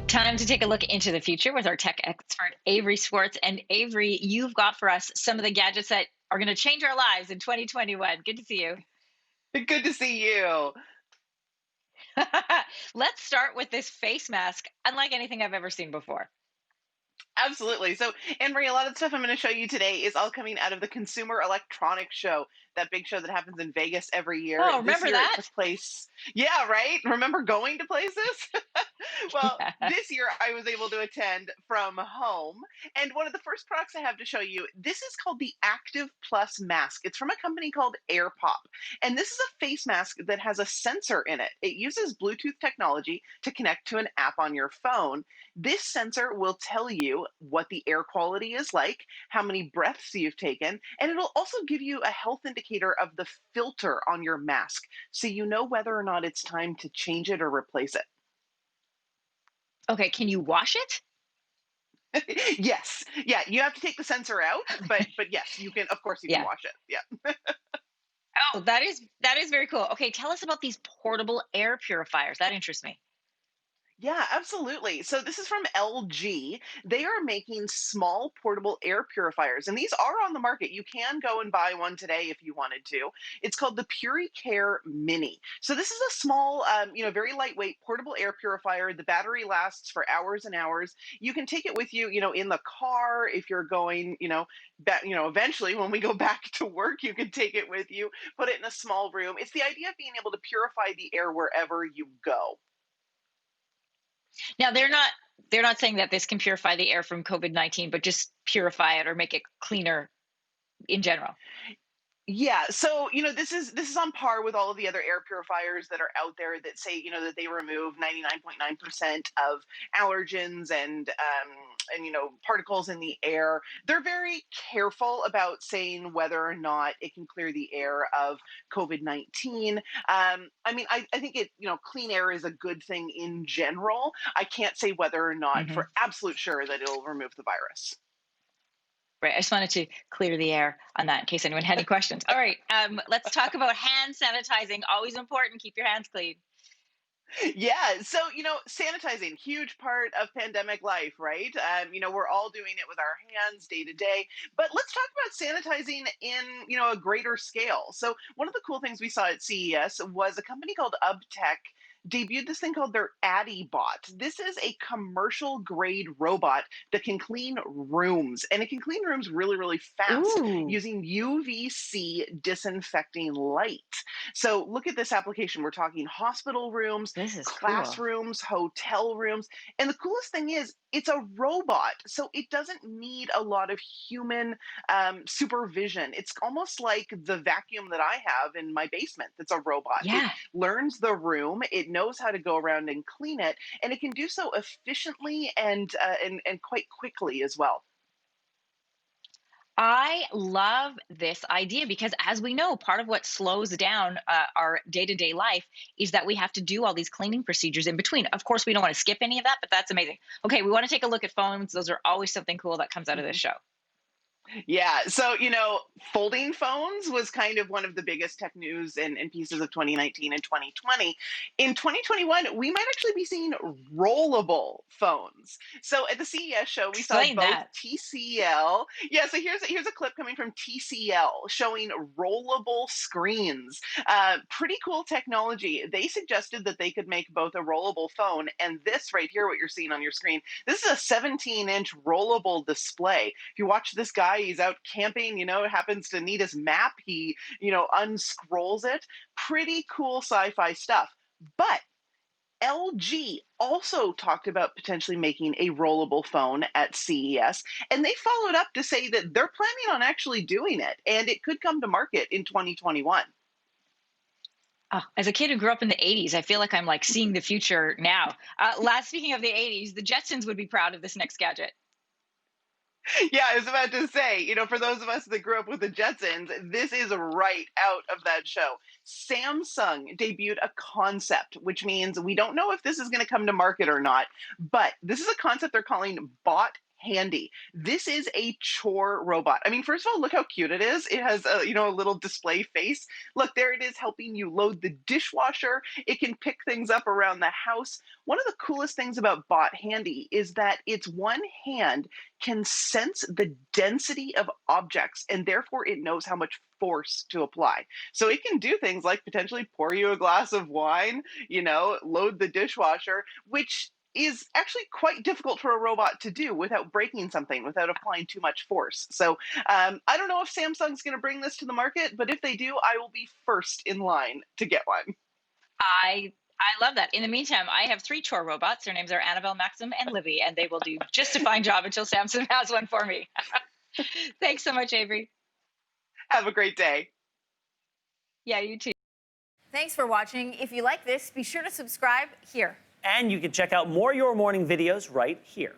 Time to take a look into the future with our tech expert, Avery Swartz. And Avery, you've got for us some of the gadgets that are going to change our lives in 2021. Good to see you. Good to see you. Let's start with this face mask, unlike anything I've ever seen before. Absolutely. So, Anne Marie, a lot of the stuff I'm going to show you today is all coming out of the Consumer Electronics Show, that big show that happens in Vegas every year. Oh, This remember year it that? took place. Yeah, right? Remember going to places? Well, Yeah. this year I was able to attend from home. And one of the first products I have to show you, this is called the Active Plus mask. It's from a company called Air Pop. And this is a face mask that has a sensor in it. It uses Bluetooth technology to connect to an app on your phone. This sensor will tell you what the air quality is like, how many breaths you've taken, and it'll also give you a health indicator of the filter on your mask so you know whether or not it's time to change it or replace it. Okay, can you wash it? Yes. Yeah, you have to take the sensor out, but yes, you can, of course you can Yeah. wash it. Yeah. Oh, that is very cool. Okay, tell us about these portable air purifiers. That interests me. Yeah, absolutely. So this is from LG. They are making small portable air purifiers, and these are on the market. You can go and buy one today if you wanted to. It's called the PuriCare Mini. So this is a small, very lightweight portable air purifier. The battery lasts for hours and hours. You can take it with you, in the car if you're going, eventually when we go back to work, you can take it with you. Put it in a small room. It's the idea of being able to purify the air wherever you go. Now they're not saying that this can purify the air from COVID-19, but just purify it or make it cleaner in general. Yeah, so this is on par with all of the other air purifiers that are out there that say that they remove 99.9% of allergens and particles in the air. They're very careful about saying whether or not it can clear the air of COVID-19. I think clean air is a good thing in general. I can't say whether or not Mhm. for absolute sure that it'll remove the virus. Right. I just wanted to clear the air on that in case anyone had any questions. All right. Let's talk about hand sanitizing. Always important. Keep your hands clean. Yeah, so sanitizing, huge part of pandemic life, right? We're all doing it with our hands day to day. But let's talk about sanitizing in a greater scale. So one of the cool things we saw at CES was a company called UbTech debuted this thing called their Addy Bot. This is a commercial grade robot that can clean rooms, and it can clean rooms really, really fast Ooh, using UVC disinfecting light. So look at this application. We're talking hospital rooms, this is cool. classrooms, hotel rooms. And the coolest thing is, it's a robot. So it doesn't need a lot of human supervision. It's almost like the vacuum that I have in my basement that's a robot. It Yeah. learns the room, it knows how to go around and clean it, and it can do so efficiently and quite quickly as well. I love this idea because, as we know, part of what slows down our day to day life is that we have to do all these cleaning procedures in between. Of course, we don't want to skip any of that, but that's amazing. Okay, we want to take a look at phones. Those are always something cool that comes out of this show. Yeah. So, folding phones was kind of one of the biggest tech news and pieces of 2019 and 2020. In 2021, we might actually be seeing rollable phones. So at the CES show, we saw Explain both that. TCL. Yeah. So here's a clip coming from TCL showing rollable screens. Pretty cool technology. They suggested that they could make both a rollable phone and this right here, what you're seeing on your screen. This is a 17-inch rollable display. If you watch this guy, he's out camping, happens to need his map, he unscrolls it. Pretty cool sci-fi stuff. But LG also talked about potentially making a rollable phone at CES, and they followed up to say that they're planning on actually doing it, and it could come to market in 2021. Oh, as a kid who grew up in the 80s, I feel like I'm like seeing the future now. Last speaking of the 80s, the Jetsons would be proud of this next gadget. Yeah, I was about to say, for those of us that grew up with the Jetsons, this is right out of that show. Samsung debuted a concept, which means we don't know if this is going to come to market or not, but this is a concept they're calling bot Handy. This is a chore robot. I mean, first of all, look how cute it is. It has a, a little display face. Look, there it is helping you load the dishwasher. It can pick things up around the house. One of the coolest things about Bot Handy is that its one hand can sense the density of objects and therefore it knows how much force to apply. So it can do things like potentially pour you a glass of wine, load the dishwasher, which is actually quite difficult for a robot to do without breaking something, without applying too much force. So I don't know if Samsung's going to bring this to the market, but if they do, I will be first in line to get one. I love that. In the meantime, I have 3 chore robots. Their names are Annabelle, Maxim, and Libby, and they will do just a fine job until Samsung has one for me. Thanks so much, Avery. Have a great day. Yeah, you too. Thanks for watching. If you like this, be sure to subscribe here. And you can check out more Your Morning videos right here.